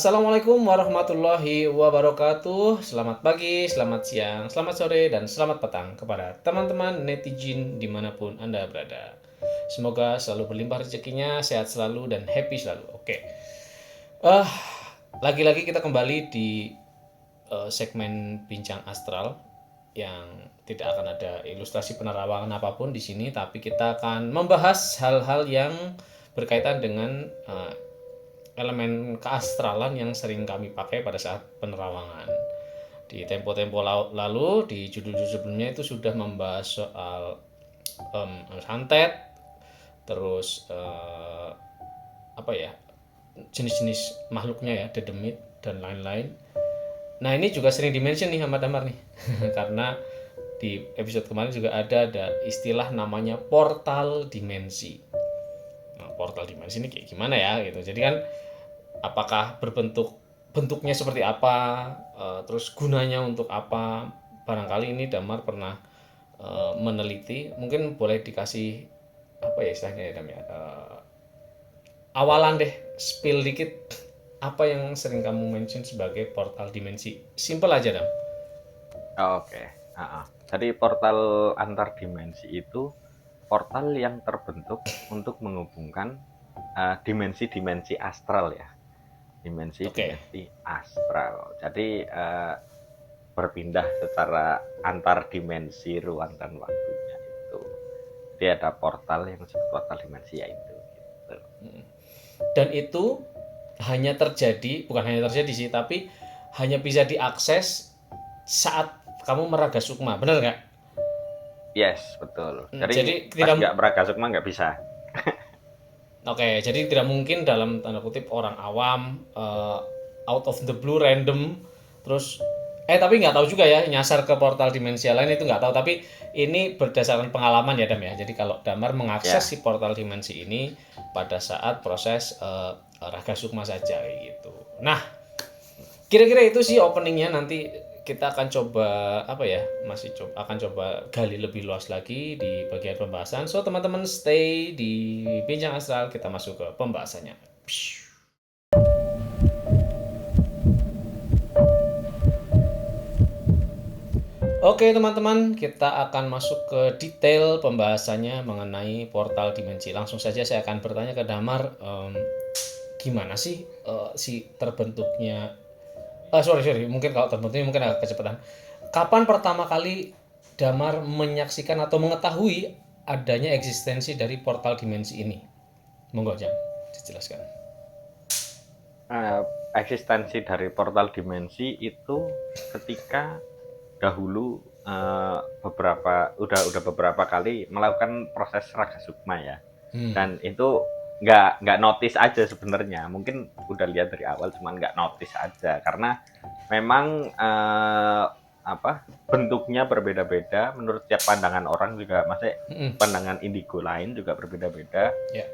Assalamualaikum warahmatullahi wabarakatuh. Selamat pagi, selamat siang, selamat sore, dan selamat petang kepada teman-teman netizen dimanapun Anda berada. Semoga selalu berlimpah rezekinya, sehat selalu, dan happy selalu. Oke. Eh, Lagi-lagi kita kembali di segmen Bincang Astral yang tidak akan ada ilustrasi penerawangan apapun di sini, tapi kita akan membahas hal-hal yang berkaitan dengan elemen keastralan yang sering kami pakai pada saat penerawangan. Di tempo-tempo lalu, di judul-judul sebelumnya itu sudah membahas soal santet, terus apa ya, jenis-jenis makhluknya ya, dedemit dan lain-lain. Nah ini juga sering dimention nih sama Damar nih, karena di episode kemarin juga ada istilah namanya portal dimensi. Nah, portal dimensi ini kayak gimana ya gitu. Jadi kan apakah bentuknya seperti apa, terus gunanya untuk apa? Barangkali ini Damar pernah meneliti, mungkin boleh dikasih apa ya istilahnya ya Dam ya, awalan deh, spill dikit apa yang sering kamu mention sebagai portal dimensi, simple aja Dam. Oke, heeh. Jadi portal antar dimensi itu portal yang terbentuk untuk menghubungkan dimensi-dimensi astral ya, Oke. dimensi-dimensi astral. Jadi berpindah secara antar dimensi ruang dan waktunya itu. Jadi ada portal yang disebut portal dimensi yaitu gitu. Dan itu hanya terjadi, bukan hanya terjadi sih, tapi hanya bisa diakses saat kamu meraga sukma, benar nggak? Yes, betul. Jadi Jadi pas tidak. nggak Pragasukma nggak bisa. Oke, jadi tidak mungkin dalam tanda kutip orang awam out of the blue random terus tapi nggak tahu juga ya nyasar ke portal dimensi lain itu nggak tahu, tapi ini berdasarkan pengalaman ya Dam ya. Jadi kalau Damar mengakses Ya. si portal dimensi ini pada saat proses Raga Sukma saja kayak gitu. Nah, kira-kira itu sih openingnya. Nanti kita akan coba apa ya, masih akan coba gali lebih luas lagi di bagian pembahasan. So teman-teman stay di Bincang Astral, kita masuk ke pembahasannya. Oke teman-teman, kita akan masuk ke detail pembahasannya mengenai portal dimensi. Langsung saja saya akan bertanya ke Damar, gimana sih si terbentuknya. Sorry, mungkin kalau terbentuknya mungkin agak kecepatan. Kapan pertama kali Damar menyaksikan atau mengetahui adanya eksistensi dari portal dimensi ini? Monggo Jam, dijelaskan. Eh, Eksistensi dari portal dimensi itu ketika dahulu beberapa kali melakukan proses raga sukma ya, dan itu nggak notice aja sebenarnya, mungkin udah lihat dari awal cuman nggak notice aja karena memang apa bentuknya berbeda-beda menurut tiap pandangan orang juga, masih pandangan indigo lain juga berbeda-beda, Ya.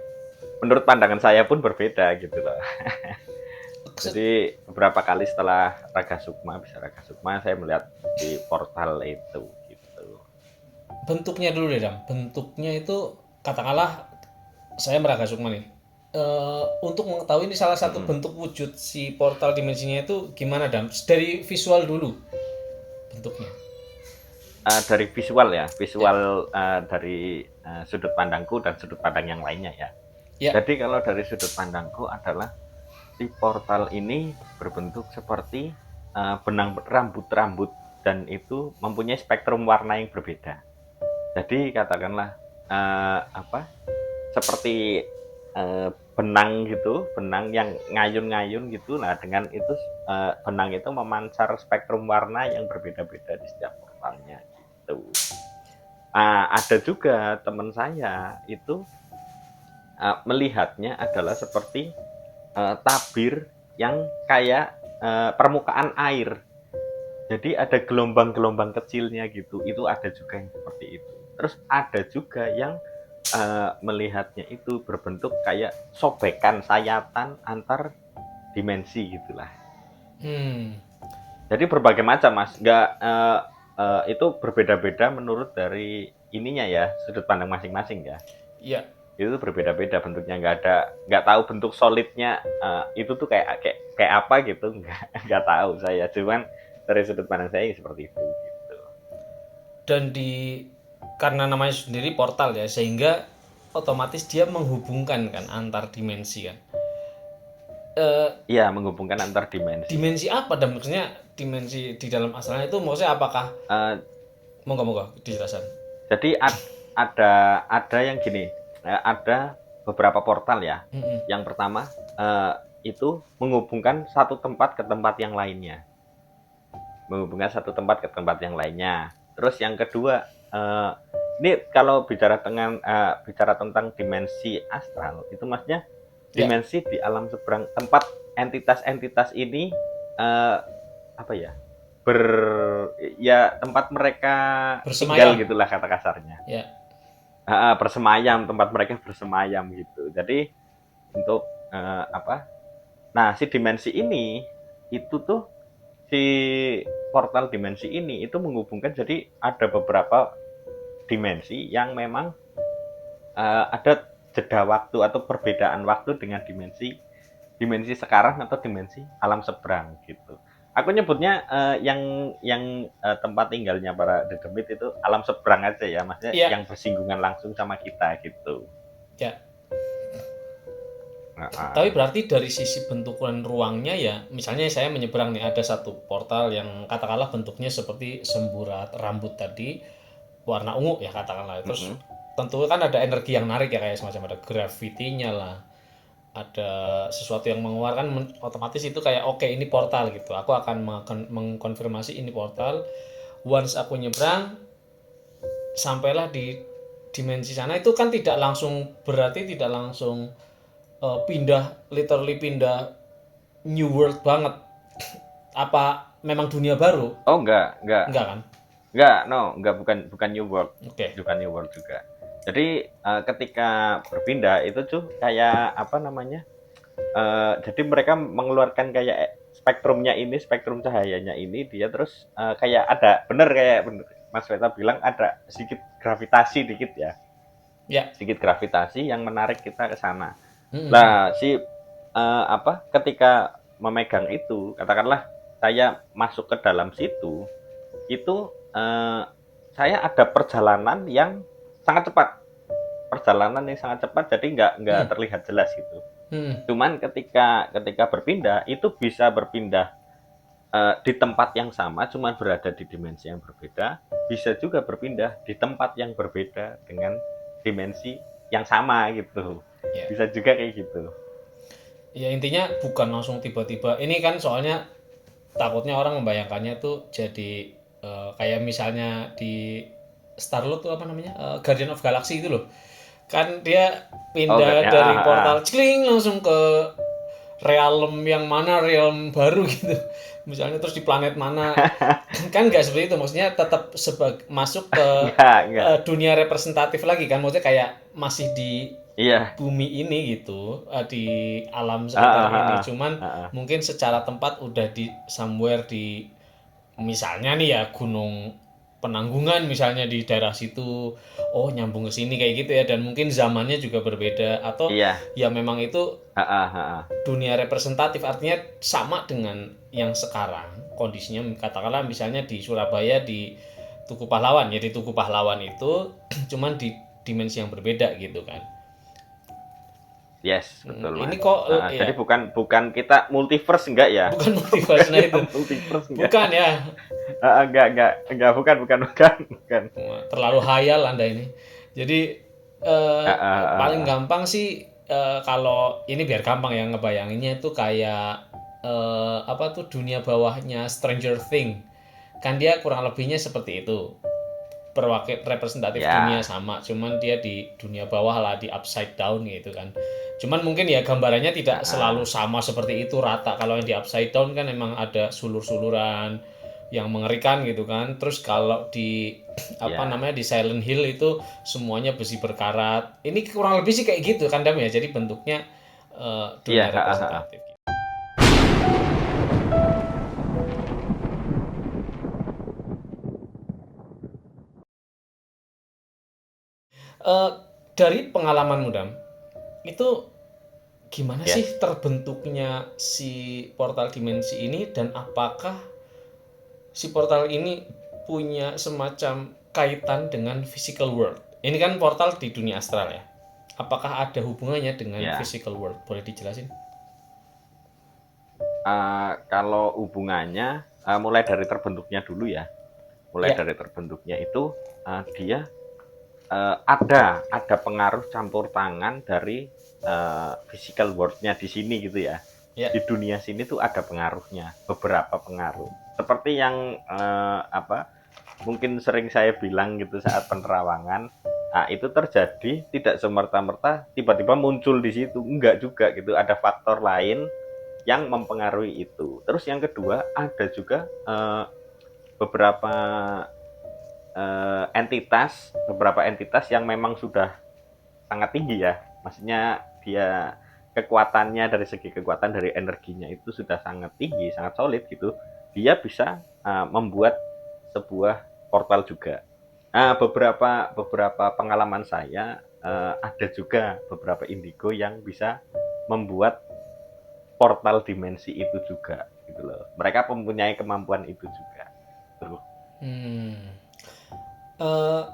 menurut pandangan saya pun berbeda gitu loh. Jadi beberapa kali setelah Raga Sukma, saya melihat di portal itu gitu. Bentuknya dulu deh Dam. Bentuknya itu katakanlah saya Meraga Sukma nih. Untuk mengetahui ini salah satu Mm-mm. bentuk wujud si portal dimensinya itu gimana Dam? Dari visual dulu bentuknya. Dari visual ya, Ya. visual dari sudut pandangku dan sudut pandang yang lainnya ya. Ya. Jadi kalau dari sudut pandangku adalah si portal ini berbentuk seperti benang rambut-rambut dan itu mempunyai spektrum warna yang berbeda. Jadi katakanlah apa seperti benang gitu, benang yang ngayun-ngayun gitu. Nah, dengan itu benang itu memancar spektrum warna yang berbeda-beda di setiap portalnya gitu. Ada juga teman saya itu melihatnya adalah seperti tabir yang kayak permukaan air. Jadi ada gelombang-gelombang kecilnya gitu. Itu ada juga yang seperti itu. Terus ada juga yang melihatnya itu berbentuk kayak sobekan sayatan antar dimensi gitulah. Hmm. Jadi berbagai macam mas, nggak itu berbeda-beda menurut dari ininya ya, sudut pandang masing-masing ya. Ya. itu tuh berbeda-beda bentuknya, nggak tahu bentuk solidnya itu tuh kayak apa gitu, nggak tahu saya, cuman dari sudut pandang saya seperti itu gitu. Dan karena namanya sendiri portal ya, sehingga otomatis dia menghubungkan kan antar dimensi kan. Eh, Iya, menghubungkan antar dimensi. Dimensi apa, dan maksudnya dimensi di dalam asalnya itu maksudnya apakah, Eh, moga-moga dijelaskan. jadi ada yang gini, ada beberapa portal ya. Mm-mm. Yang pertama itu menghubungkan satu tempat ke tempat yang lainnya, Terus yang kedua, ini kalau bicara tentang dimensi astral, itu maksudnya Ya, dimensi di alam seberang, tempat entitas-entitas ini apa ya, ber ya tempat mereka tinggal bersemayam. gitulah kata kasarnya. Ya, Bersemayam, tempat mereka bersemayam gitu. Jadi untuk apa? Nah, si dimensi ini itu tuh, si portal dimensi ini itu menghubungkan, jadi ada beberapa dimensi yang memang ada jeda waktu atau perbedaan waktu dengan dimensi sekarang atau dimensi alam seberang gitu. Aku nyebutnya tempat tinggalnya para dedemit itu alam seberang aja ya, maksudnya ya, yang bersinggungan langsung sama kita gitu. ya. Tapi Uh, berarti dari sisi bentukan ruangnya ya, misalnya saya menyeberang nih, ada satu portal yang katakanlah bentuknya seperti semburat rambut tadi, warna ungu ya katakanlah. Terus tentu kan ada energi yang narik ya, kayak semacam ada gravitinya lah, ada sesuatu yang mengeluarkan, otomatis itu kayak oke, ini portal gitu. Aku akan mengkonfirmasi ini portal. Once aku nyebrang, sampailah di dimensi sana, itu kan tidak langsung, berarti tidak langsung pindah, literally pindah new world banget. Apa memang dunia baru? oh enggak. Enggak kan? Enggak, bukan New World, Oke. bukan New World juga. Jadi ketika berpindah itu tuh kayak apa namanya? Jadi mereka mengeluarkan kayak spektrum cahayanya ini, dia terus kayak ada, kayak bener Mas Veta bilang, ada sedikit gravitasi dikit ya, Ya. sedikit gravitasi yang menarik kita ke sana. Mm-mm. Nah, ketika memegang itu, katakanlah saya masuk ke dalam situ, itu saya ada perjalanan yang sangat cepat, jadi nggak Mm. terlihat jelas gitu. Mm. Cuman ketika berpindah itu bisa berpindah di tempat yang sama, cuman berada di dimensi yang berbeda. Bisa juga berpindah di tempat yang berbeda dengan dimensi yang sama gitu. Ya. Bisa juga kayak gitu. Ya intinya bukan langsung tiba-tiba. Ini kan soalnya takutnya orang membayangkannya tuh jadi kayak misalnya di Starlord tuh apa namanya, Guardian of Galaxy itu loh, kan dia Oh, enggak pindah ya. dari portal cling langsung ke realm yang mana, realm baru gitu, misalnya, terus di planet mana. Kan nggak seperti itu, maksudnya tetap masuk ke Enggak. dunia representatif lagi kan, maksudnya kayak masih di Iya. bumi ini gitu, di alam Ah, sekitar ah, ah, ini, ah, cuman ah, ah. mungkin secara tempat udah di somewhere di, misalnya nih ya, Gunung Penanggungan misalnya di daerah situ, oh nyambung ke sini kayak gitu ya, dan mungkin zamannya juga berbeda, atau Iya. ya memang itu Ah, ah, ah, ah. dunia representatif, artinya sama dengan yang sekarang kondisinya. Katakanlah misalnya di Surabaya di Tugu Pahlawan, ya di Tugu Pahlawan itu cuman di dimensi yang berbeda gitu kan. Yes, betul Ini Mas. kok Jadi ya, bukan kita multiverse, enggak ya? bukan Bukan motivasi, nah kita itu multiverse, enggak. bukan ya. Enggak, bukan. Wah, terlalu hayal Anda ini. Jadi Ah, ah, ah, paling ah. gampang sih, kalau ini biar gampang ya ngebayanginnya itu kayak apa tuh, dunia bawahnya Stranger Thing. Kan dia kurang lebihnya seperti itu. Perwakil representatif dunia Ya. sama, cuman dia di dunia bawah lah, di upside down gitu kan. Cuman mungkin ya gambarannya tidak Ah, selalu ah. sama seperti itu rata. Kalau yang di upside down kan emang ada sulur-suluran yang mengerikan gitu kan. Terus kalau di apa Ya. namanya, di Silent Hill itu semuanya besi berkarat. Ini kurang lebih sih kayak gitu kan Dam ya. Jadi bentuknya Iya, dunia ah, ah, ah. representatif. dari pengalamanmu Dam, itu gimana Ya. sih terbentuknya si portal dimensi ini, dan apakah si portal ini punya semacam kaitan dengan physical world? Ini kan portal di dunia astral ya. Apakah ada hubungannya dengan Ya. physical world? Boleh dijelasin? Kalau hubungannya mulai dari terbentuknya dulu ya. Mulai Ya, dari terbentuknya itu dia ada pengaruh campur tangan dari physical world-nya di sini gitu ya. ya. Di dunia sini tuh ada pengaruhnya, beberapa pengaruh. Seperti yang mungkin sering saya bilang gitu saat penerawangan, itu terjadi tidak semerta-merta tiba-tiba muncul di situ, enggak juga gitu, ada faktor lain yang mempengaruhi itu. Terus yang kedua ada juga beberapa beberapa entitas yang memang sudah sangat tinggi ya, maksudnya dia kekuatannya dari segi kekuatan dari energinya itu sudah sangat tinggi, sangat solid gitu. Dia bisa membuat sebuah portal juga. Beberapa beberapa pengalaman saya ada juga beberapa indigo yang bisa membuat portal dimensi itu juga gitu loh. Mereka mempunyai kemampuan itu juga. Tuh. Hmm.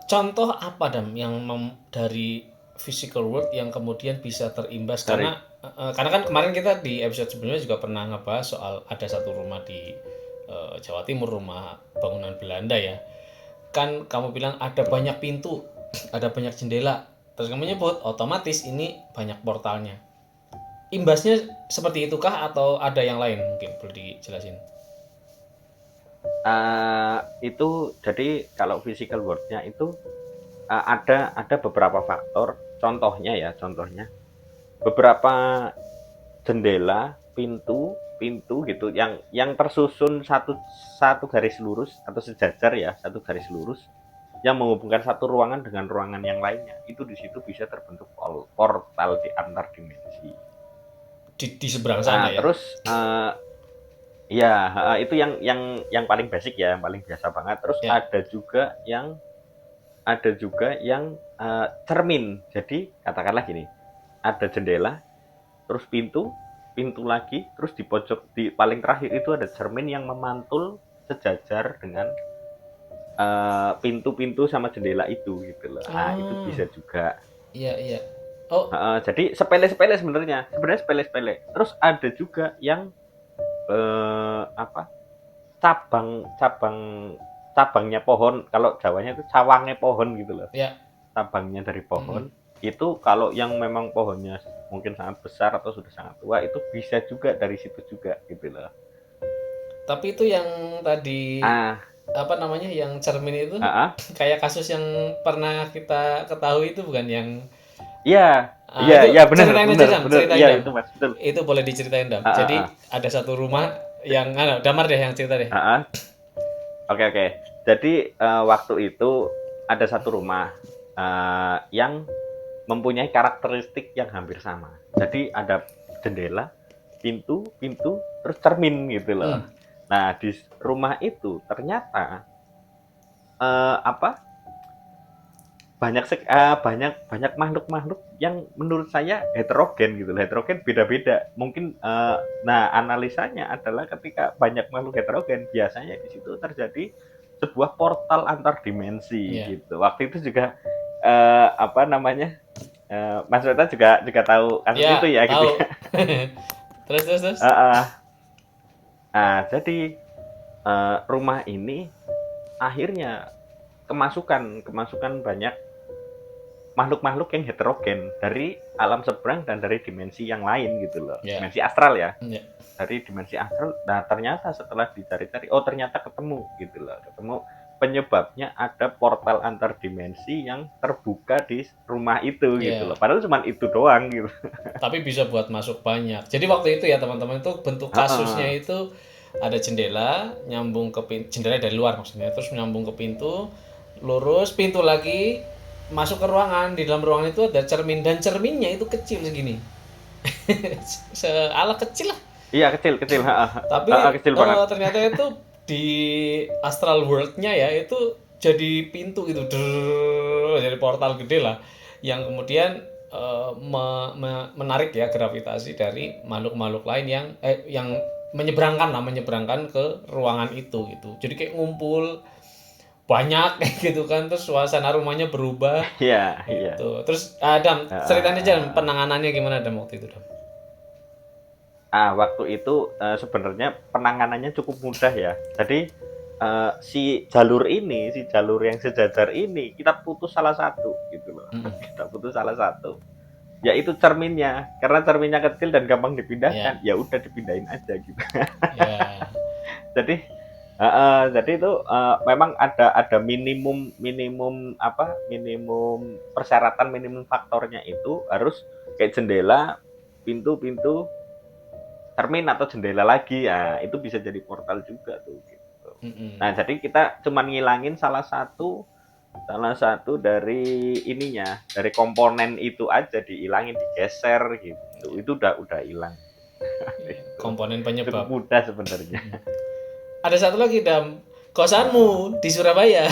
Contoh apa Dam yang dari physical world yang kemudian bisa terimbas, Dari karena kan kemarin kita di episode sebelumnya juga pernah ngebahas soal ada satu rumah di Jawa Timur, rumah bangunan Belanda ya. Kan kamu bilang ada banyak pintu, ada banyak jendela. Terus kamu nyebut otomatis ini banyak portalnya. Imbasnya seperti itukah atau ada yang lain, mungkin perlu dijelasin? itu jadi kalau physical world-nya itu ada beberapa faktor. Contohnya beberapa jendela, pintu gitu yang tersusun satu garis lurus atau sejajar ya, satu garis lurus yang menghubungkan satu ruangan dengan ruangan yang lainnya. Itu di situ bisa terbentuk portal di antar dimensi. Di seberang sana ya. Terus ya itu yang paling basic ya, yang paling biasa banget. Terus Ya. ada juga yang cermin. Jadi katakanlah gini, ada jendela, terus pintu lagi, terus di pojok di paling terakhir itu ada cermin yang memantul sejajar dengan pintu-pintu sama jendela itu gitu loh. Itu Oh, bisa juga. iya iya. Oh, Jadi sepele-sepele sebenarnya sepele-sepele. Terus ada juga yang apa, cabang cabangnya pohon, kalau Jawanya itu cawangnya pohon gitu loh, ya. cabangnya dari Mm-mm. pohon. Itu kalau yang memang pohonnya mungkin sangat besar atau sudah sangat tua, itu bisa juga dari situ juga gitu loh. Tapi itu yang tadi ah apa namanya, yang cermin itu ah, ah. kayak kasus yang pernah kita ketahui itu bukan yang Iya, iya, itu iya, benar, ceritain aja benar, Dam, benar. ceritain Iya, Dam. itu Mas, betul. Itu boleh diceritain Dam. Ah, ah, Jadi ah. ada satu rumah yang Damar deh yang cerita deh. Ah, ah. Oke, oke. Jadi waktu itu ada satu rumah yang mempunyai karakteristik yang hampir sama. Jadi ada jendela, pintu, terus cermin gitu loh. Hmm. Nah, di rumah itu ternyata apa, banyak banyak makhluk-makhluk yang menurut saya heterogen gitu loh. Heterogen beda-beda. Mungkin nah, analisanya adalah ketika banyak makhluk heterogen, biasanya di situ terjadi sebuah portal antar dimensi Iya. gitu. Waktu itu juga apa namanya? Mas Weta juga tahu kasus itu Ya, ya gitu tahu. ya. Terus. Uh, uh, jadi rumah ini akhirnya kemasukan banyak makhluk-makhluk yang heterogen dari alam seberang dan dari dimensi yang lain gitu loh. Ya. Dimensi astral ya. Ya. Dari dimensi astral. Nah, ternyata setelah dicari-cari, oh ternyata ketemu gitu loh. Ketemu penyebabnya ada portal antar dimensi yang terbuka di rumah itu gitu loh. Ya. Padahal cuma itu doang gitu. Tapi bisa buat masuk banyak. Jadi waktu itu ya teman-teman, itu bentuk kasusnya itu ada jendela nyambung ke pintu, jendela dari luar maksudnya, terus nyambung ke pintu, lurus pintu lagi masuk ke ruangan. Di dalam ruangan itu ada cermin, dan cerminnya itu kecil segini. Seala kecil lah. Iya, kecil. Tapi Kecil banget. ternyata itu di astral world-nya ya itu jadi pintu gitu. Jadi portal gede lah. yang kemudian menarik ya gravitasi dari makhluk-makhluk lain yang menyeberangkan ke ruangan itu gitu. Jadi kayak ngumpul banyak kayak gitu kan, terus suasana rumahnya berubah Iya, iya. gitu. Terus Adam, ceritain aja Heeh. penanganannya gimana Adam waktu itu Adam? Waktu itu sebenarnya penanganannya cukup mudah ya. Jadi si jalur yang sejajar ini kita putus salah satu gitu loh. Mm-mm. Kita putus salah satu. Yaitu cerminnya. Karena cerminnya kecil dan gampang Ya, dipindahkan, ya udah dipindahin aja gitu. ya, Jadi jadi itu memang ada minimum minimum apa minimum persyaratan minimum faktornya itu harus kayak jendela, pintu-pintu, cermin atau jendela lagi ya itu bisa jadi portal juga tuh gitu. mm-mm. Nah jadi kita cuman ngilangin salah satu dari ininya dari komponen itu aja dihilangin digeser gitu itu udah hilang itu Komponen cukup penyebab. mudah sebenarnya. Ada satu lagi Dam, kosanmu di Surabaya.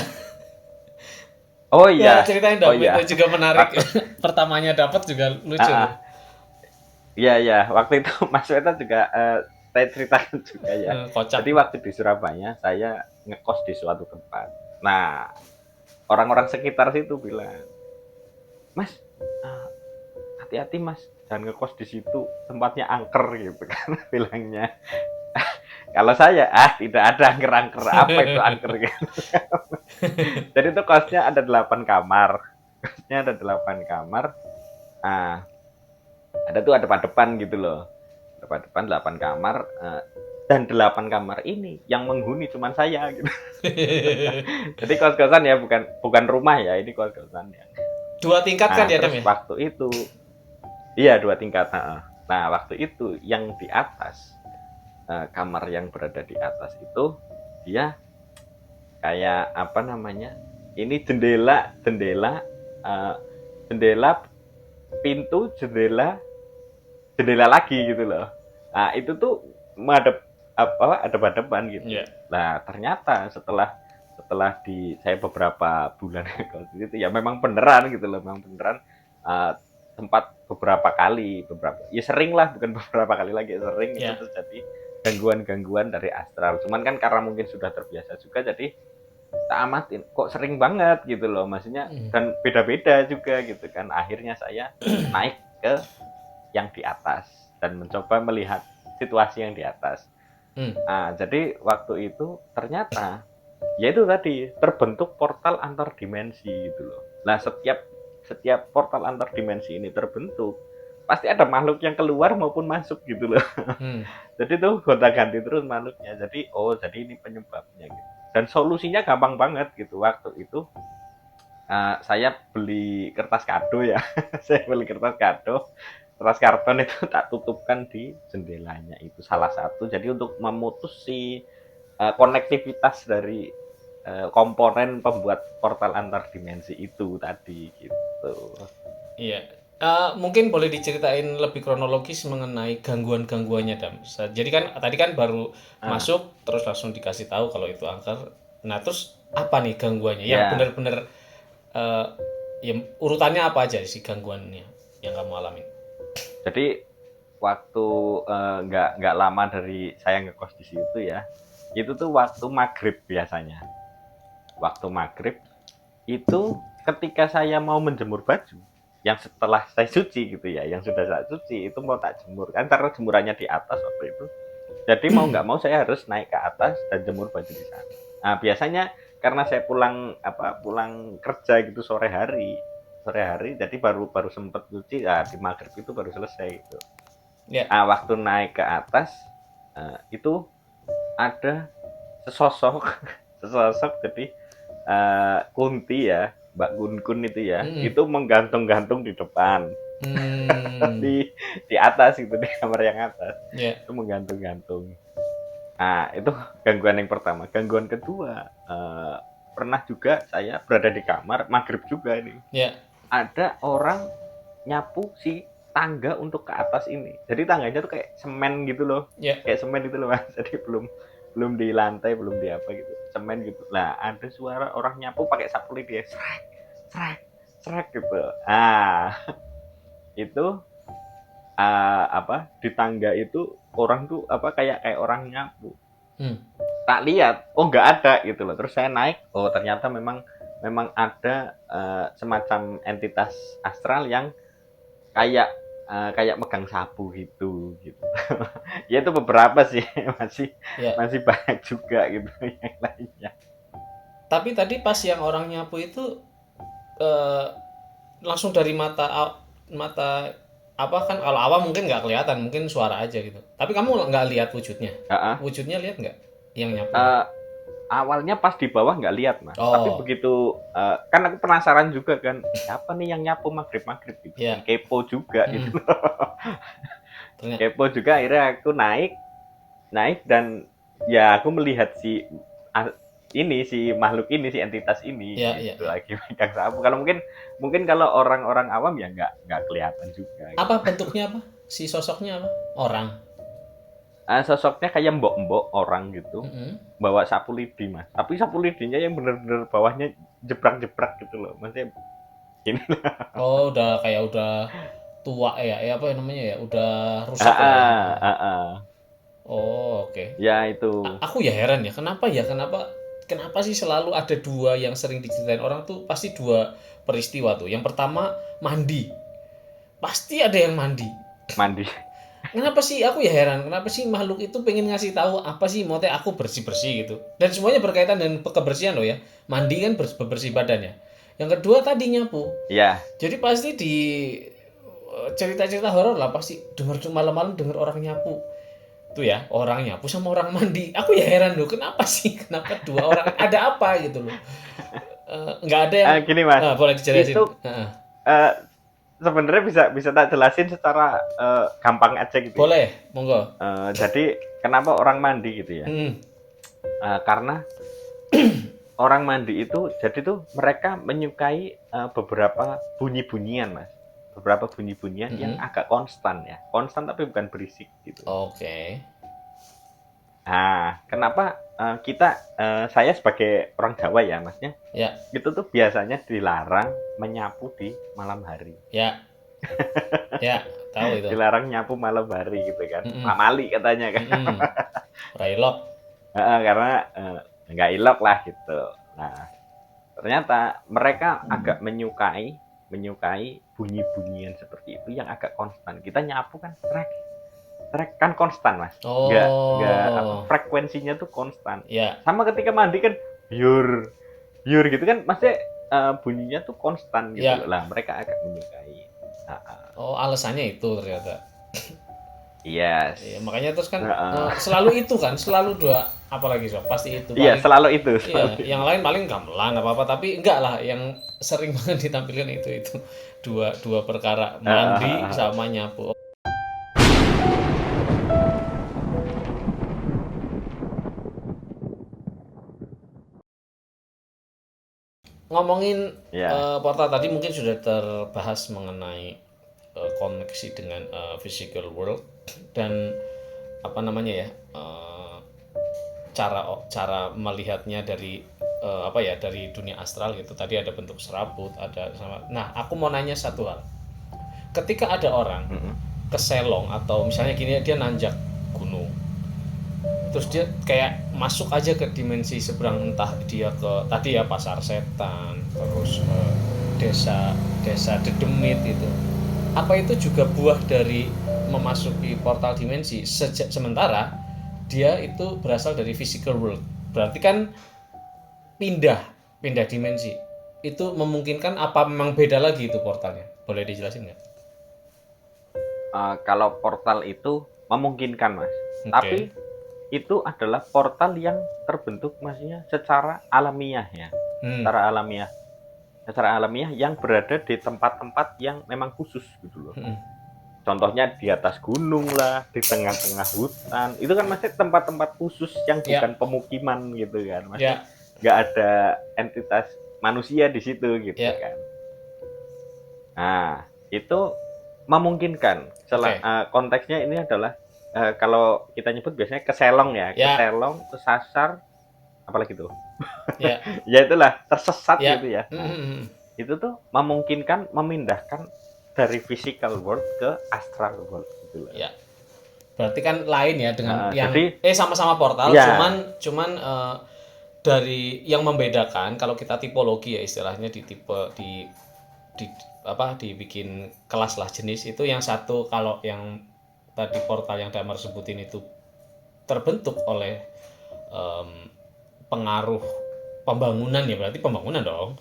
Oh Ya, iya, ceritain oh dong, iya, itu juga menarik. waktu Pertamanya dapat juga lucu. ah, iya ya waktu itu Mas Weta juga saya ceritakan juga ya. Kocak. Jadi waktu di Surabaya saya ngekos di suatu tempat. Nah orang-orang sekitar situ bilang, Mas, ah, hati-hati Mas, jangan ngekos di situ, tempatnya angker gitu kan bilangnya. Kalau saya, tidak ada angker-angker, apa itu angker gitu. Jadi itu kosnya ada 8 kamar. Kosnya ada 8 kamar. Ah, ada depan gitu loh. Depan 8 kamar dan 8 kamar ini yang menghuni cuma saya gitu. Jadi kos-kosan ya, bukan rumah ya, ini kos-kosan ya. Dua tingkat kan ya Dam Terus ya? waktu itu iya 2 tingkat. Nah, waktu itu yang di atas kamar yang berada di atas itu dia kayak apa namanya? Ini uh, jendela, pintu, jendela lagi gitu loh. Nah, itu tuh madep apa ada hadapan gitu. Iya. Nah, ternyata setelah saya beberapa bulan itu ya memang beneran gitu loh, memang beneran uh, tempat beberapa ya sering lah bukan beberapa kali lagi sering itu Ya. terjadi gangguan-gangguan dari astral. Cuman kan karena mungkin sudah terbiasa juga jadi tak amatin kok sering banget gitu loh maksudnya dan beda-beda juga gitu kan akhirnya saya naik ke yang di atas dan mencoba melihat situasi yang di atas. Hmm. Jadi waktu itu ternyata ya itu tadi terbentuk portal antar dimensi gitu loh. Nah setiap portal antar dimensi ini terbentuk pasti ada makhluk yang keluar maupun masuk gitu loh. Hmm. Jadi tuh gonta-ganti terus makhluknya. Jadi ini penyebabnya gitu. Dan solusinya gampang banget gitu. Waktu itu saya beli kertas kado ya. Saya beli kertas kado. Kertas karton itu tak tutupkan di jendelanya itu salah satu. Jadi untuk memutus si konektivitas dari komponen pembuat portal antar dimensi itu tadi gitu. Iya. Mungkin boleh diceritain lebih kronologis mengenai gangguan-gangguannya Dam. Jadi kan tadi kan baru Ah, masuk terus langsung dikasih tahu kalau itu angker. Nah, terus apa nih gangguannya? Yang ya. benar-benar eh, ya urutannya apa aja sih gangguannya yang kamu alamin? Jadi waktu nggak lama dari saya ngekos di situ ya, itu tuh waktu maghrib biasanya. Waktu maghrib itu ketika saya mau menjemur baju, yang setelah saya cuci gitu ya, yang sudah saya cuci itu mau tak jemur kan karena jemurannya di atas waktu itu. Jadi mau nggak mau saya harus naik ke atas dan jemur baju di sana. Nah biasanya karena saya pulang kerja gitu sore hari jadi baru baru sempet cuci ya di maghrib itu baru selesai gitu. Ya. Waktu naik ke atas itu ada sesosok sesosok jadi kunti ya Mbak Kun itu ya Mm-mm. itu menggantung-gantung di depan Hmm. di atas itu di kamar yang atas Ya. itu menggantung-gantung. Itu gangguan yang pertama. Gangguan kedua pernah juga saya berada di kamar maghrib juga ini Ya. ada orang nyapu si tangga untuk ke atas ini. Jadi tangganya tuh kayak semen gitu loh. Ya. Kayak semen gitu loh Mas. Jadi belum belum di lantai, belum di apa gitu. Semen gitu. Lah, ada suara orang nyapu pakai sapu lidi ya. Srek, srek, srek gitu. Itu di tangga itu orang tuh kayak orang nyapu. Hmm. Tak lihat, oh nggak ada gitu loh. Terus saya naik, oh ternyata memang ada semacam entitas astral yang kayak megang sapu gitu. Ya itu beberapa sih, Ya. masih banyak juga gitu yang lainnya. Tapi tadi pas yang orang nyapu itu eh, langsung dari mata apa kan kalau awam mungkin nggak kelihatan, mungkin suara aja gitu. Tapi kamu nggak lihat wujudnya? Uh-uh. Wujudnya lihat nggak yang nyapunya? Uh, Awalnya pas di bawah nggak lihat mas, tapi Oh, begitu kan aku penasaran juga kan, siapa nih yang nyapu maghrib gitu kan, ya. kepo juga gitu. Mm-mm. Ternyata, Kepo juga, akhirnya aku naik dan ya aku melihat si makhluk ini, si entitas ini ya, ya, gitu ya. lagi megang sapu. Kalau mungkin kalau orang-orang awam ya nggak kelihatan juga gitu. Apa bentuknya apa? Si sosoknya apa? Orang. Sosoknya kayak mbok-mbok orang gitu, Mm-mm. bawa sapu lidi mas, tapi sapu lidinya yang bener-bener bawahnya jebrak-jebrak gitu loh, maksudnya gini. Oh, udah tua ya, apa namanya ya, udah rusak lah ya. Ah, ah, ah. Oh, oke. Ya itu. Aku ya heran ya, kenapa sih selalu ada dua yang sering diceritain orang tuh, pasti dua peristiwa tuh. Yang pertama mandi, pasti ada yang mandi. Mandi. Kenapa sih, aku ya heran, kenapa sih makhluk itu pengen ngasih tahu apa sih, mau aku bersih bersih gitu. Dan semuanya berkaitan dengan kebersihan loh ya. Mandi kan bersih badannya. Yang kedua tadi nyapu. Ya. Jadi pasti di cerita-cerita horor lah, pasti dengar malam-malam dengar orang nyapu tuh ya, orang nyapu sama orang mandi. Aku ya heran loh, kenapa sih, kenapa dua orang, ada apa gitu loh. Nggak ada yang Gini mas, boleh dijelasin. itu eh, sebenarnya bisa tak jelasin secara gampang aja gitu ya. Boleh, monggo. Jadi kenapa orang mandi gitu ya? Hmm. Karena orang mandi itu jadi tuh mereka menyukai beberapa bunyi-bunyian mas, beberapa bunyi-bunyian yang agak konstan ya, konstan tapi bukan berisik gitu. Oke. Nah, kenapa saya sebagai orang Jawa ya masnya, Ya, itu tuh biasanya dilarang menyapu di malam hari. ya, ya, tahu itu. Dilarang nyapu malam hari gitu kan. Mm-mm. Pamali katanya kan. Mm-mm. Railok. Karena nggak ilok lah gitu. Nah, ternyata mereka agak menyukai bunyi-bunyian seperti itu yang agak konstan. Kita nyapu kan trek kan konstan mas, nggak frekuensinya tuh konstan. Ya. Sama ketika mandi kan biur gitu kan, maksudnya bunyinya tuh konstan gitu Ya. lah. Mereka agak menyukai. Oh, alasannya itu ternyata. Yes. Ya, makanya terus kan selalu itu kan, selalu dua, apalagi so, pasti itu. Iya, selalu itu. Iya, yang lain paling gamelan apa tapi enggak lah, yang sering banget ditampilkan itu dua perkara, mandi sama nyapu. Ngomongin portal tadi mungkin sudah terbahas mengenai koneksi dengan physical world dan apa namanya ya, cara melihatnya dari dari dunia astral gitu. Tadi ada bentuk serabut, ada sama. Nah, aku mau nanya satu hal. Ketika ada orang ke Selong atau misalnya gini, dia nanjak gunung, terus dia kayak masuk aja ke dimensi seberang, entah dia ke tadi ya pasar setan, terus desa Dedemit itu, apa itu juga buah dari memasuki portal dimensi, sementara dia itu berasal dari physical world, berarti kan pindah dimensi. Itu memungkinkan apa memang beda lagi itu portalnya, boleh dijelasin nggak? Kalau portal itu memungkinkan mas, tapi itu adalah portal yang terbentuk maksudnya secara alamiah ya, secara alamiah yang berada di tempat-tempat yang memang khusus gitu loh. Contohnya di atas gunung lah, di tengah-tengah hutan, itu kan masih tempat-tempat khusus yang bukan pemukiman gitu kan, masih nggak ada entitas manusia di situ gitu kan. Nah, itu memungkinkan. Konteksnya ini adalah kalau kita nyebut biasanya ke Selong ya, ke Selong, ke Sasar, apalagi tuh. Ya itulah tersesat gitu ya. Nah, itu tuh memungkinkan memindahkan dari physical world ke astral world gitu loh. Ya. Berarti kan lain ya dengan yang Jadi sama-sama portal, ya, cuman dari yang membedakan kalau kita tipologi ya istilahnya di tipe di apa dibikin kelas lah jenis itu yang satu kalau yang tadi portal yang Damar sebutin itu terbentuk oleh em, pengaruh pembangunan ya berarti pembangunan dong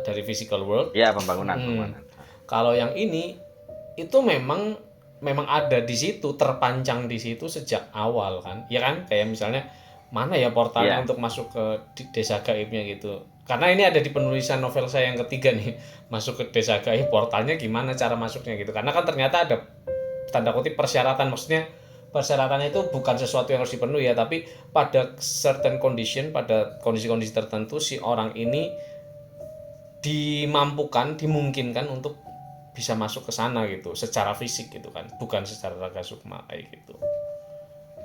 dari physical world. ya pembangunan, Hmm. pembangunan. Kalau yang ini itu memang ada di situ, terpancang di situ sejak awal kan. Ya kan? Kayak misalnya mana ya portalnya Ya, untuk masuk ke desa gaibnya gitu. Karena ini ada di penulisan novel saya yang ketiga nih, masuk ke desa gaib portalnya gimana cara masuknya gitu. Karena kan ternyata ada tanda kutip persyaratan, maksudnya persyaratannya itu bukan sesuatu yang harus dipenuhi ya, tapi pada certain condition, pada kondisi-kondisi tertentu si orang ini dimungkinkan untuk bisa masuk ke sana gitu secara fisik gitu kan bukan secara raga sukma kayak gitu.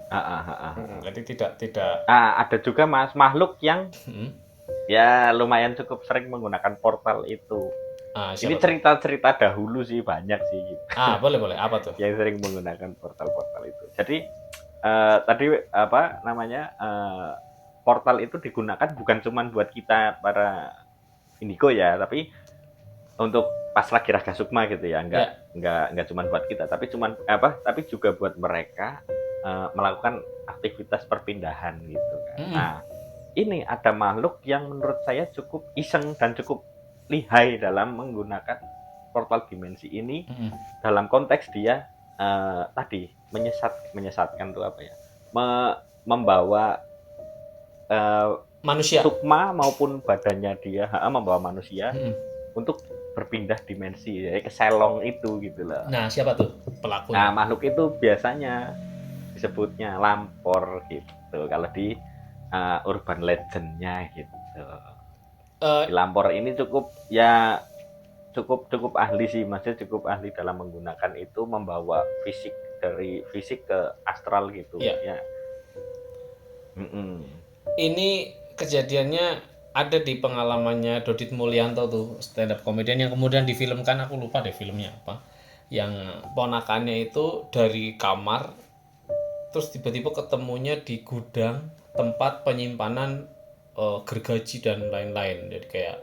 ah, ah, ah, ah. Jadi tidak Ada juga mas makhluk yang hmm, ya lumayan cukup sering menggunakan portal itu. Ini siapa tuh cerita-cerita dahulu sih, banyak sih gitu, boleh boleh apa tuh. yang sering menggunakan portal-portal itu. Jadi tadi apa namanya, portal itu digunakan bukan cuma buat kita para indigo ya, tapi untuk pas lagi Raga Sukma gitu ya, Ya. nggak cuma buat kita, tapi juga buat mereka melakukan aktivitas perpindahan gitu kan. Mm-mm. Nah, ini ada makhluk yang menurut saya cukup iseng dan cukup lihai dalam menggunakan portal dimensi ini, Mm-mm. dalam konteks dia tadi menyesatkan tuh apa ya, membawa eh, Manusia. sukma maupun badannya dia, membawa manusia Mm-mm. untuk berpindah dimensi ya, ke selong itu gitu loh. Nah siapa tuh Nah, pelakunya. makhluk itu biasanya disebutnya lampor gitu kalau di urban legendnya gitu. Eh, Si lampor ini cukup ahli sih, maksudnya cukup ahli dalam menggunakan itu, membawa fisik dari fisik ke astral gitu ya ya. Mm-mm. ini kejadiannya ada di pengalamannya Dodit Mulyanto tuh stand up comedian yang kemudian difilmkan aku lupa deh filmnya apa yang ponakannya itu dari kamar terus tiba-tiba ketemunya di gudang tempat penyimpanan gergaji dan lain-lain jadi kayak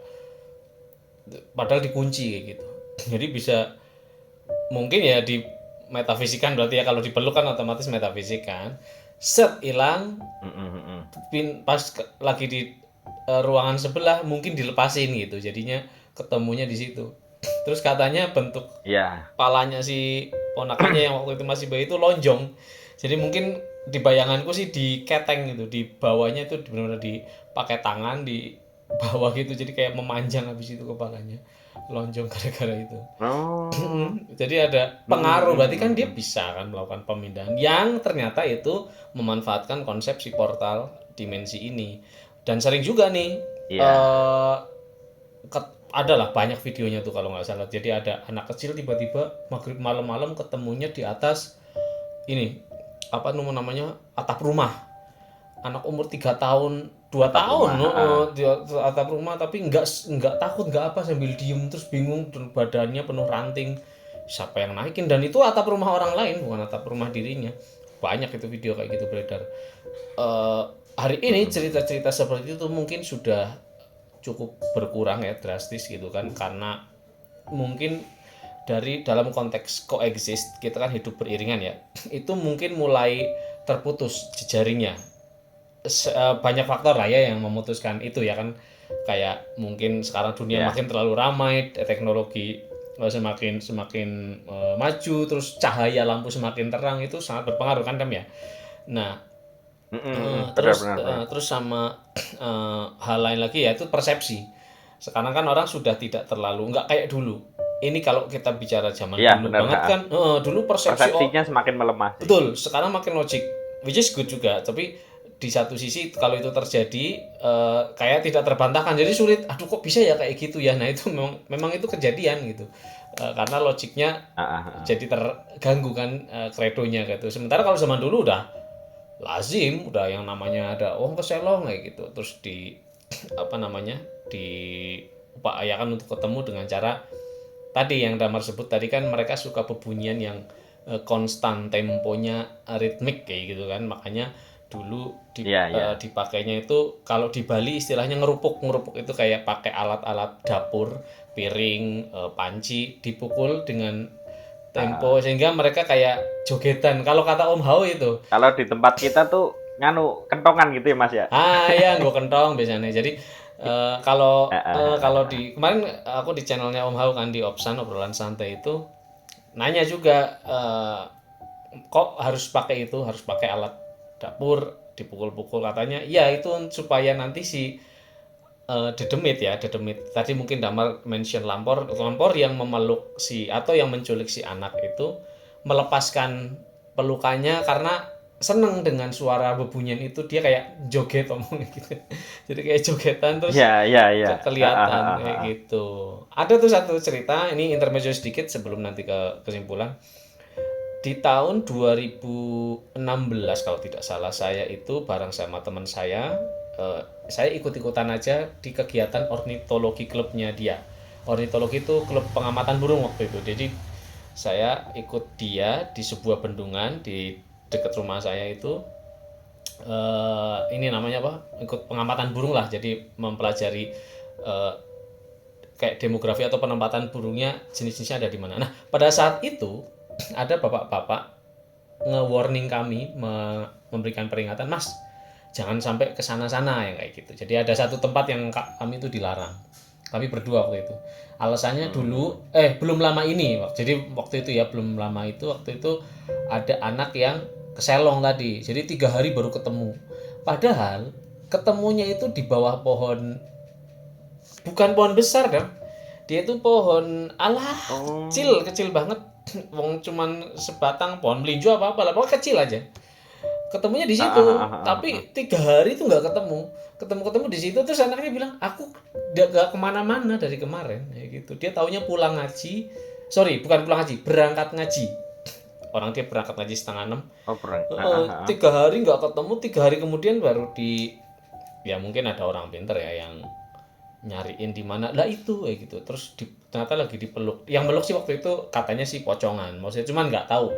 padahal dikunci kayak gitu jadi bisa mungkin ya di metafisikan berarti ya kalau dipeluk kan otomatis metafisik kan set hilang Mm-mm. pas lagi di ruangan sebelah mungkin dilepasin gitu jadinya ketemunya di situ terus katanya bentuk Ya, palanya si ponakannya yang waktu itu masih bayi itu lonjong jadi mungkin di bayanganku sih di keteng gitu di bawahnya itu benar-benar dipakai tangan di bawah gitu jadi kayak memanjang habis itu kepalanya lonjong gara-gara itu. oh, Jadi ada pengaruh berarti kan dia bisa kan melakukan pemindahan yang ternyata itu memanfaatkan konsep si portal dimensi ini dan sering juga nih ya, ada lah banyak videonya tuh kalau nggak salah jadi ada anak kecil tiba-tiba maghrib malam-malam ketemunya di atas ini apa namanya atap rumah anak umur 3 tahun 2 tahun rumah. Ah. di atap rumah tapi nggak takut nggak apa sambil diem terus bingung dan badannya penuh ranting siapa yang naikin dan itu atap rumah orang lain bukan atap rumah dirinya banyak itu video kayak gitu beredar. Eh, Hari ini cerita-cerita seperti itu mungkin sudah cukup berkurang ya drastis gitu kan karena mungkin dari dalam konteks coexist kita kan hidup beriringan ya itu mungkin mulai terputus jejaringnya. Banyak faktor lah ya yang memutuskan itu ya kan kayak mungkin sekarang dunia Ya. makin terlalu ramai teknologi semakin semakin maju terus cahaya lampu semakin terang itu sangat berpengaruh kan ya nah Benar, benar, benar. terus sama hal lain lagi ya itu persepsi sekarang kan orang sudah tidak terlalu nggak kayak dulu ini kalau kita bicara zaman Iya, dulu benar. banget kan dulu persepsi Persepsinya semakin melemah sih. betul, sekarang makin logik, which is good juga. Tapi di satu sisi kalau itu terjadi kayak tidak terbantahkan, jadi sulit. Aduh kok bisa ya kayak gitu ya. Nah itu memang itu kejadian gitu. Karena logiknya Ah, ah, ah. jadi terganggu kan kredonya gitu. Sementara kalau zaman dulu udah lazim, udah yang namanya ada oh keselong kayak gitu. Terus di apa namanya di upayakan untuk ketemu dengan cara tadi yang Damar sebut tadi kan, mereka suka bebunyian yang konstan, temponya ritmik kayak gitu kan, makanya dulu Iya, iya. dipakainya itu kalau di Bali istilahnya ngerupuk itu kayak pakai alat-alat dapur, piring, panci dipukul dengan tempo Ah, sehingga mereka kayak jogetan. Kalau kata Om Hao itu, kalau di tempat kita tuh nganu kentongan gitu ya Mas ya. ya gue kentong biasanya. Jadi kalau Ah, ah, ah, kalau ah. di kemarin aku di channelnya Om Hao kan, di Opsan obrolan santai itu nanya juga, kok harus pakai itu, harus pakai alat dapur dipukul-pukul, katanya iya itu supaya nanti si dedemit ya, dedemit tadi mungkin Damar mention lampor, lampor yang memeluk si atau yang menculik si anak itu melepaskan pelukannya karena seneng dengan suara bebunyian itu, dia kayak joget omongnya gitu. Jadi kayak jogetan terus Iya, iya, iya. Ah, ah, kelihatan ah, kayak ah. gitu. Ada tuh satu cerita, ini intermezzo sedikit sebelum nanti ke kesimpulan. Di tahun 2016 kalau tidak salah, saya itu bareng sama teman saya ikut-ikutan aja di kegiatan ornitologi klubnya dia. Ornitologi itu klub pengamatan burung waktu itu. Jadi saya ikut dia di sebuah bendungan di dekat rumah saya itu, ini namanya apa? Ikut pengamatan burung lah. Jadi mempelajari eh, kayak demografi atau penempatan burungnya, jenis-jenisnya ada di mana. Nah, pada saat itu ada bapak-bapak nge-warning kami, memberikan peringatan, Mas, jangan sampai ke sana-sana yang kayak gitu. Jadi ada satu tempat yang kami itu dilarang. Kami berdua waktu itu. Alasannya Hmm. dulu, belum lama ini. Jadi waktu itu ya, belum lama itu, waktu itu ada anak yang keselong tadi. Jadi 3 hari baru ketemu. Padahal ketemunya itu di bawah pohon, bukan pohon besar dong. Dia itu pohon alah, Oh. kecil, kecil banget. Wong cuman sebatang pohon melinjo apa apa lah, pokoknya kecil aja. Ketemunya di Ah, ah, situ, ah, ah, ah. tapi 3 hari itu nggak ketemu. Ketemu di situ, terus anaknya bilang, aku nggak kemana-mana dari kemarin, ya gitu. Dia taunya pulang ngaji, sorry bukan pulang ngaji, berangkat ngaji. Orang dia berangkat ngaji setengah 6. Oh, perang. Ah, ah, ah, ah. 3 hari nggak ketemu, 3 hari kemudian baru di, ya mungkin ada orang pinter ya yang nyariin di mana lah itu kayak gitu, terus ternyata lagi dipeluk, yang meluk sih waktu itu katanya sih pocongan, maksudnya cuman nggak tahu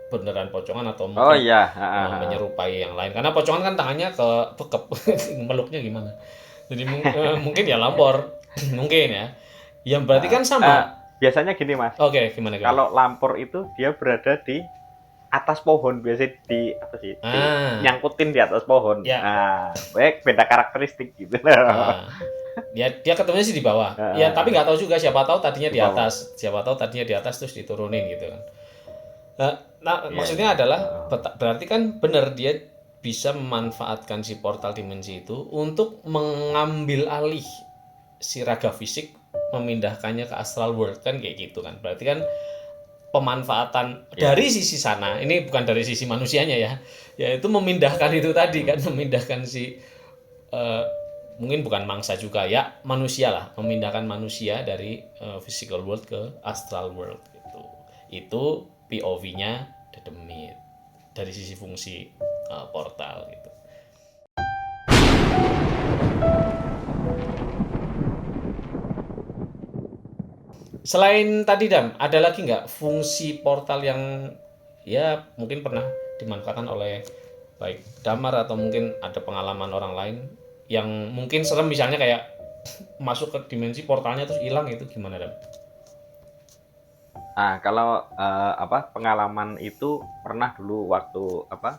beneran pocongan atau Oh mungkin iya. Ah, ah, ah. menyerupai yang lain, karena pocongan kan tangannya ke bekep. Meluknya gimana, jadi mungkin ya lampor. Mungkin ya, yang berarti Ah, kan ah. sama. Biasanya gini Mas, Oke, gimana gimana. kalau lampor itu dia berada di atas pohon, biasanya di apa sih, di Ah, nyangkutin di atas pohon. ya. Nah, baik beda karakteristik gitu. Dia dia ketemunya sih di bawah ya, tapi nggak tahu juga, siapa tahu tadinya Di di bawah. atas, siapa tahu tadinya di atas terus diturunin gitu kan. Nah, Iya, iya. maksudnya adalah Heeh. berarti kan benar dia bisa memanfaatkan si portal dimensi itu untuk mengambil alih si raga fisik, memindahkannya ke astral world kan kayak gitu kan. Berarti kan pemanfaatan Iya. dari sisi sana, ini bukan dari sisi manusianya ya, yaitu memindahkan itu tadi kan, Hmm. memindahkan si eh, mungkin bukan mangsa juga ya, manusia lah, memindahkan manusia dari physical world ke astral world gitu. Itu POV-nya Dedemit dari sisi fungsi portal gitu. Selain tadi Dam, ada lagi nggak fungsi portal yang ya mungkin pernah dimanfaatkan oleh baik Damar atau mungkin ada pengalaman orang lain yang mungkin serem, misalnya kayak masuk ke dimensi portalnya terus hilang, itu gimana Dam? Nah, kalau apa pengalaman itu pernah dulu waktu apa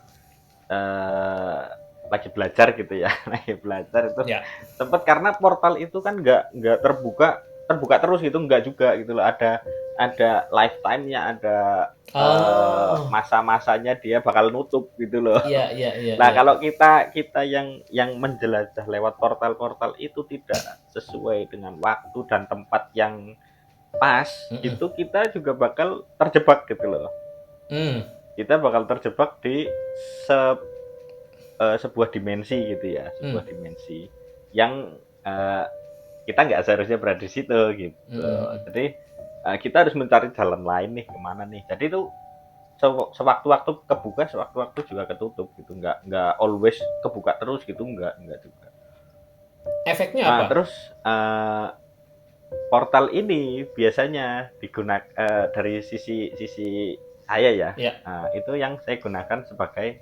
eh, lagi belajar gitu ya, lagi belajar itu Ya. sempet, karena portal itu kan nggak terbuka terbuka terus gitu, nggak juga gitu loh, ada lifetime-nya, ada Oh, masa-masanya dia bakal nutup gitu loh. iya iya iya Nah, iya. kalau kita kita yang menjelajah lewat portal-portal itu tidak sesuai dengan waktu dan tempat yang pas, Mm-mm. itu kita juga bakal terjebak gitu loh. Hmm. Kita bakal terjebak di se- sebuah dimensi gitu ya, Hmm. sebuah dimensi yang eh, kita nggak seharusnya berada di situ gitu. Mm-mm. Jadi kita harus mencari jalan lain nih, kemana nih. Jadi itu sewaktu-waktu kebuka, sewaktu-waktu juga ketutup gitu. Nggak always kebuka terus gitu, nggak juga. Efeknya Nah, apa? terus eh, portal ini biasanya digunakan dari sisi sisi saya ya. Ya. Itu yang saya gunakan sebagai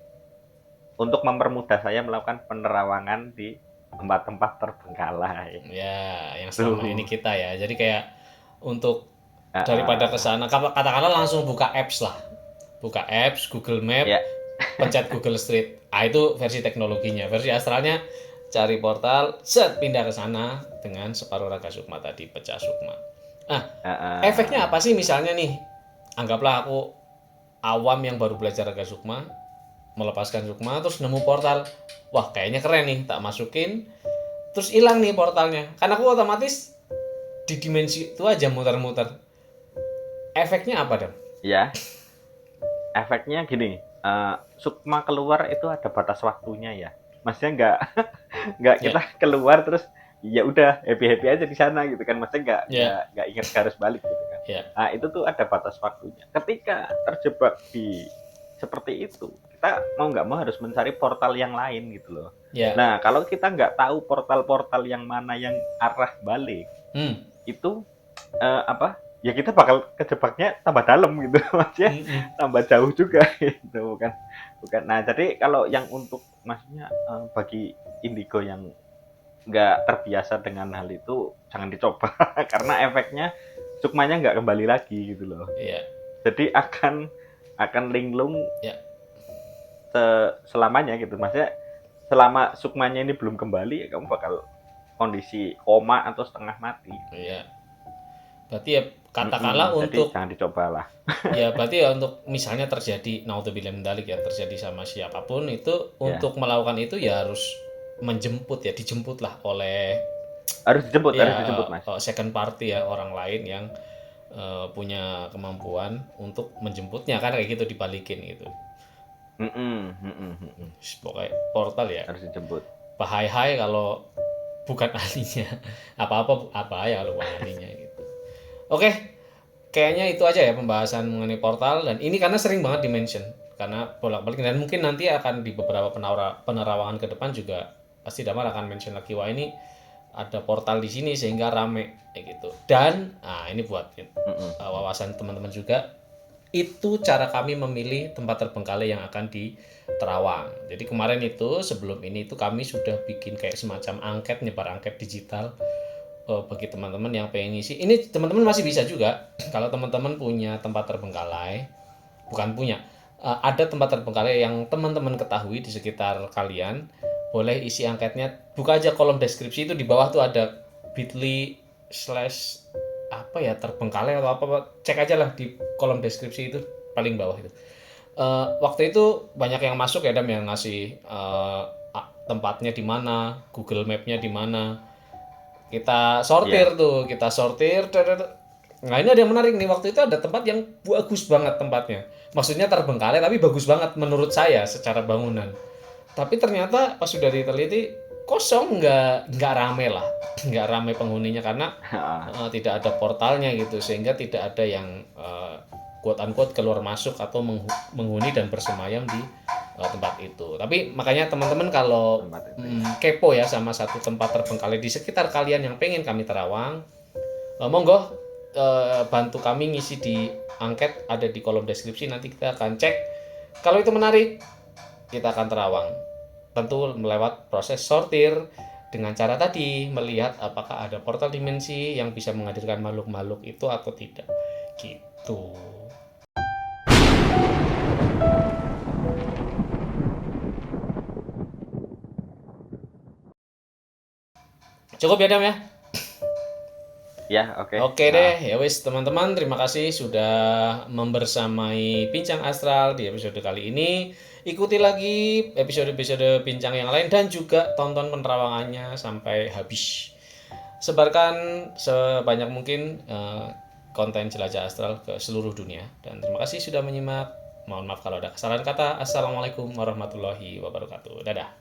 untuk mempermudah saya melakukan penerawangan di tempat-tempat terbengkalai. Ya, yang selama ini Tuh. kita ya. Jadi kayak untuk daripada ke Uh, sana katakanlah langsung buka apps lah. Buka apps, Google Map, ya, pencet Google Street. Itu versi teknologinya. Versi astralnya cari portal, set pindah ke sana dengan separuh raga sukma tadi, pecah sukma. Nah, efeknya apa sih misalnya nih? Anggaplah aku awam yang baru belajar raga sukma, melepaskan sukma terus nemu portal. Wah, kayaknya keren nih, tak masukin. Terus hilang nih portalnya. Kan aku otomatis di dimensi itu aja muter-muter. Efeknya apa, Dam? ya. Efeknya gini, sukma keluar itu ada batas waktunya ya. Maksudnya nggak Ya, kita keluar terus ya udah happy happy aja di sana gitu kan. Maksudnya ya, nggak ingat harus balik gitu kan. ya, Itu tuh ada batas waktunya. Ketika terjebak di seperti itu, kita mau nggak mau harus mencari portal yang lain gitu loh. ya. Nah, kalau kita nggak tahu portal-portal yang mana yang arah balik, Hmm. itu apa? Ya kita bakal kejebaknya tambah dalam gitu, maksudnya tambah jauh juga gitu, bukan. Nah, jadi kalau yang untuk maksudnya bagi indigo yang nggak terbiasa dengan hal itu jangan dicoba karena efeknya sukmanya nggak kembali lagi gitu loh. Ya, Jadi akan linglung ya, selamanya gitu, maksudnya selama sukmanya ini belum kembali ya kamu bakal kondisi koma atau setengah mati. ya. Berarti ya katakanlah Jadi untuk jangan dicoba lah. ya berarti ya untuk misalnya terjadi naudzubillah min dzalik ya terjadi sama siapapun itu Ya, untuk melakukan itu ya harus menjemput ya dijemput lah oleh harus ya dijemput mas. second party ya orang lain yang punya kemampuan untuk menjemputnya kan kayak gitu dibalikin gitu. Pokoknya portal ya Harus dijemput. bahaya kalau bukan ahlinya apa-apa apa ya kalau bukan ahlinya gitu. Oke, kayaknya itu aja ya pembahasan mengenai portal dan ini karena sering banget di-mention karena bolak-balik dan mungkin nanti akan di beberapa penerawangan ke depan juga pasti Damar akan mention lagi wah ini ada portal di sini sehingga rame kayak gitu. Dan ini buat wawasan teman-teman juga itu cara kami memilih tempat terbengkalai yang akan di Terawang. Jadi kemarin itu sebelum ini itu kami sudah bikin kayak semacam angket nyebar angket digital bagi teman-teman yang pengen ngisi. Ini teman-teman masih bisa juga kalau teman-teman punya tempat terbengkalai, bukan punya, ada tempat terbengkalai yang teman-teman ketahui di sekitar kalian, boleh isi angketnya. Buka aja kolom deskripsi itu di bawah tuh ada bit.ly slash apa ya terbengkalai atau apa, cek aja lah di kolom deskripsi itu paling bawah itu. Waktu itu banyak yang masuk ya Dam yang ngasih tempatnya di mana, Google Map-nya di mana, kita sortir Ya. tuh kita sortir. Nah ini ada yang menarik nih, waktu itu ada tempat yang bagus banget tempatnya, maksudnya terbengkalai tapi bagus banget menurut saya secara bangunan, tapi ternyata pas sudah diteliti kosong, nggak rame lah nggak rame penghuninya karena tidak ada portalnya gitu sehingga tidak ada yang quote unquote keluar masuk atau menghuni dan bersemayam di tempat itu. Tapi makanya teman-teman kalau Tempat itu ya. kepo ya sama satu tempat terbengkalai di sekitar kalian yang pengen kami terawang, monggo bantu kami ngisi di angket ada di kolom deskripsi, nanti kita akan cek. Kalau itu menarik kita akan terawang, tentu melewat proses sortir dengan cara tadi melihat apakah ada portal dimensi yang bisa menghadirkan makhluk-makhluk itu atau tidak gitu. Cukup ya Dam ya. Ya, oke. Oke deh, ya wis teman-teman, terima kasih sudah membersamai Bincang Astral di episode kali ini. Ikuti lagi episode-episode bincang yang lain dan juga tonton penerawangannya sampai habis. Sebarkan sebanyak mungkin konten Jelajah Astral ke seluruh dunia. Dan terima kasih sudah menyimak. Mohon maaf kalau ada kesalahan kata. Assalamualaikum warahmatullahi wabarakatuh. Dadah.